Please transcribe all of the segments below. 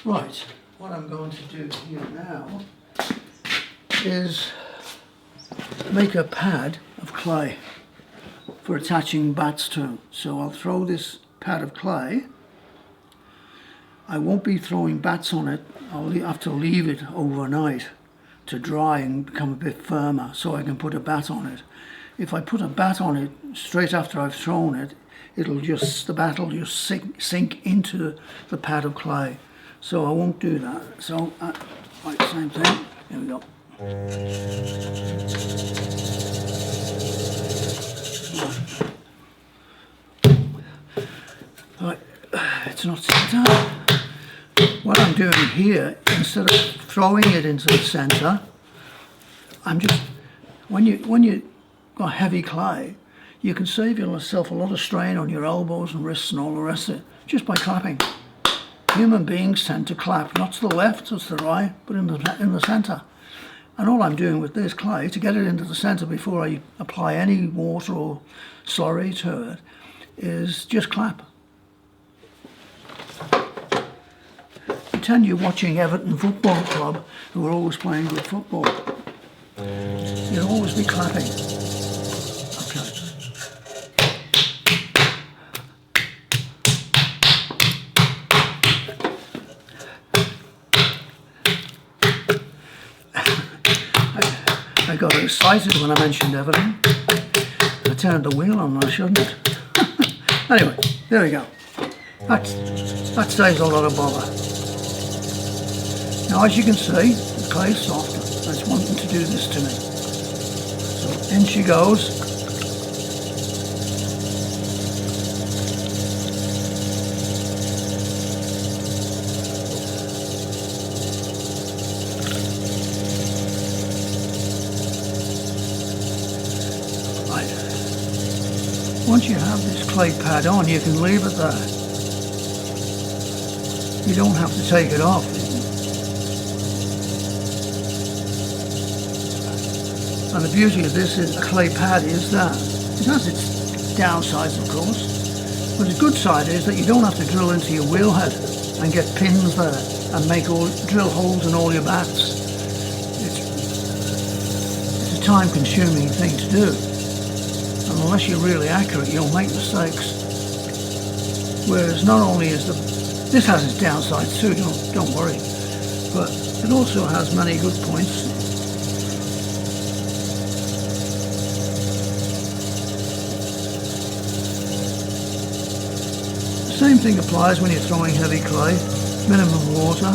Right, what I'm going to do here now is make a pad of clay for attaching bats to. So I'll throw this pad of clay. I won't be throwing bats on it. I'll have to leave it overnight to dry and become a bit firmer so I can put a bat on it. If I put a bat on it straight after I've thrown it, the bat will just sink into the pad of clay. So I won't do that. So, right, same thing. Here we go. Right, it's not centre. What I'm doing here, instead of throwing it into the centre, I'm just, when you got heavy clay, you can save yourself a lot of strain on your elbows and wrists and all the rest of it, just by clapping. Human beings tend to clap, not to the left or to the right, but in the centre. And all I'm doing with this clay, to get it into the centre before I apply any water or slurry to it, is just clap. Pretend you're watching Everton Football Club, who are always playing good football. You'll always be clapping. Okay. I got excited when I mentioned Everton. I turned the wheel on, I shouldn't. Anyway, there we go. That saves a lot of bother. Now, as you can see, the clay is soft. It's wanting to do this to me. So in she goes. Right. Once you have this clay pad on, you can leave it there. You don't have to take it off. And the beauty of this is a clay pad is that it has its downsides, of course, but the good side is that you don't have to drill into your wheel head and get pins there and drill holes in all your bats. It's a time-consuming thing to do, and unless you're really accurate, you'll make mistakes. Whereas not only is this has its downsides too, don't worry, but it also has many good points. Same thing applies when you're throwing heavy clay, minimum water.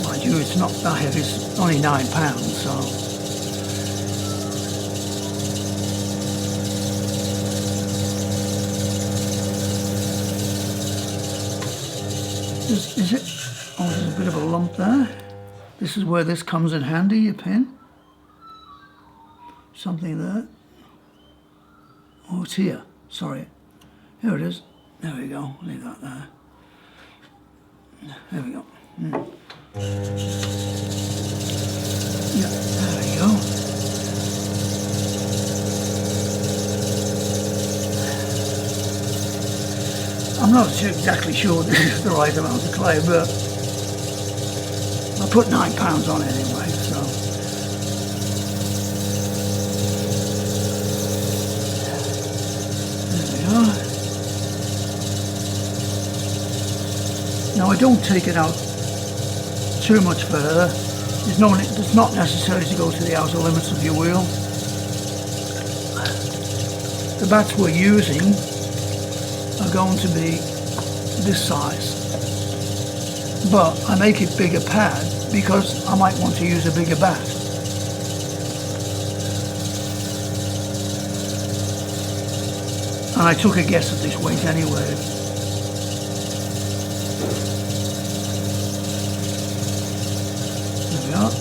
Mind you, it's not that heavy, it's only 9 pounds, so. Is it? Oh, there's a bit of a lump there. This is where this comes in handy, your pin. Something there. Oh, it's here. Sorry. Here it is. There we go. Leave that there. There we go. Yeah, there we go. I'm not exactly sure this is the right amount of clay, but I put 9 pounds on it anyway, so. Now I don't take it out too much further. It's not necessary to go to the outer limits of your wheel. The bats we're using are going to be this size, but I make it bigger pad because I might want to use a bigger bat. And I took a guess at this weight anyway. There we are.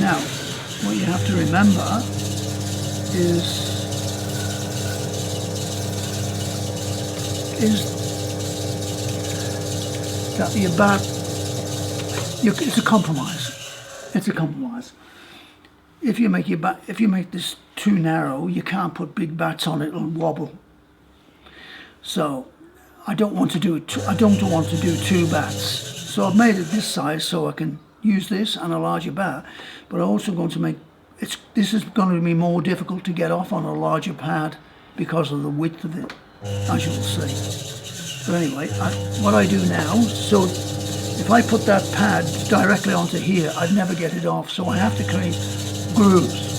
Now, what you have to remember is that your bat, it's a compromise. It's a compromise. if you make this too narrow, you can't put big bats on it; it'll wobble. So I don't want to do it. I don't want to do 2 bats. So I've made it this size so I can use this and a larger bat. But I'm also going to make this is going to be more difficult to get off on a larger pad because of the width of it, as you'll see. But anyway, what I do now, so if I put that pad directly onto here, I'd never get it off. So I have to create grooves.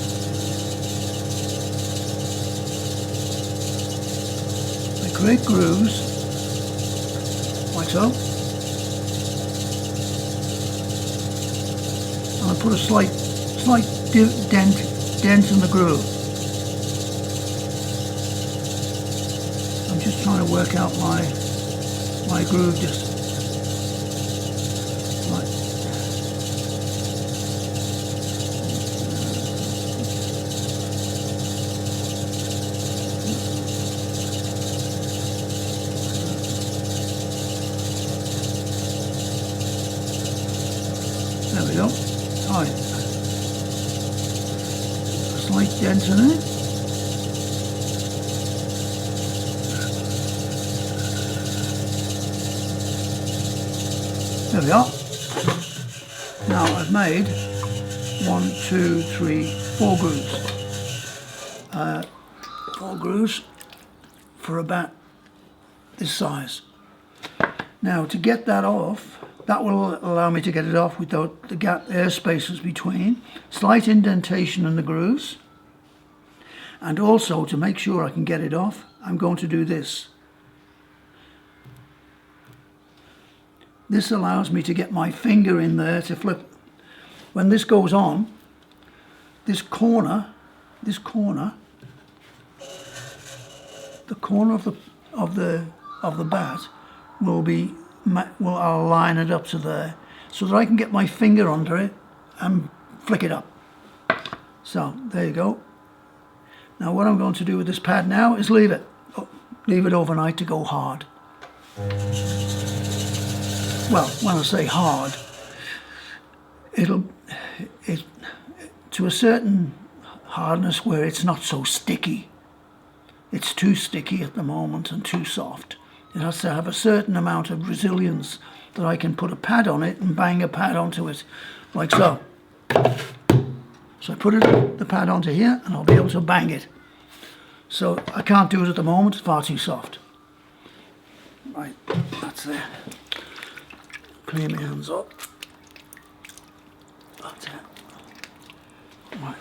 I create grooves like so, and I put a slight dent in the groove. I'm just trying to work out my groove just right. There we go. Alright. A slight dent in it. There we are. Now I've made 1, 2, 3, 4 grooves. 4 grooves for a bat this size. Now to get that off, that will allow me to get it off without the gap air spaces between, slight indentation in the grooves, and also to make sure I can get it off, I'm going to do this. This allows me to get my finger in there to flip. When this goes on, this corner, the corner of the bat I'll line it up to there so that I can get my finger under it and flick it up. So there you go. Now what I'm going to do with this pad now is leave it overnight to go hard. Well, when I say hard, it's to a certain hardness where it's not so sticky. It's too sticky at the moment and too soft. It has to have a certain amount of resilience that I can put a pad on it and bang a pad onto it, like so. So I put the pad onto here and I'll be able to bang it. So I can't do it at the moment, it's far too soft. Right, that's there. Clear my hands up. That's it. Right.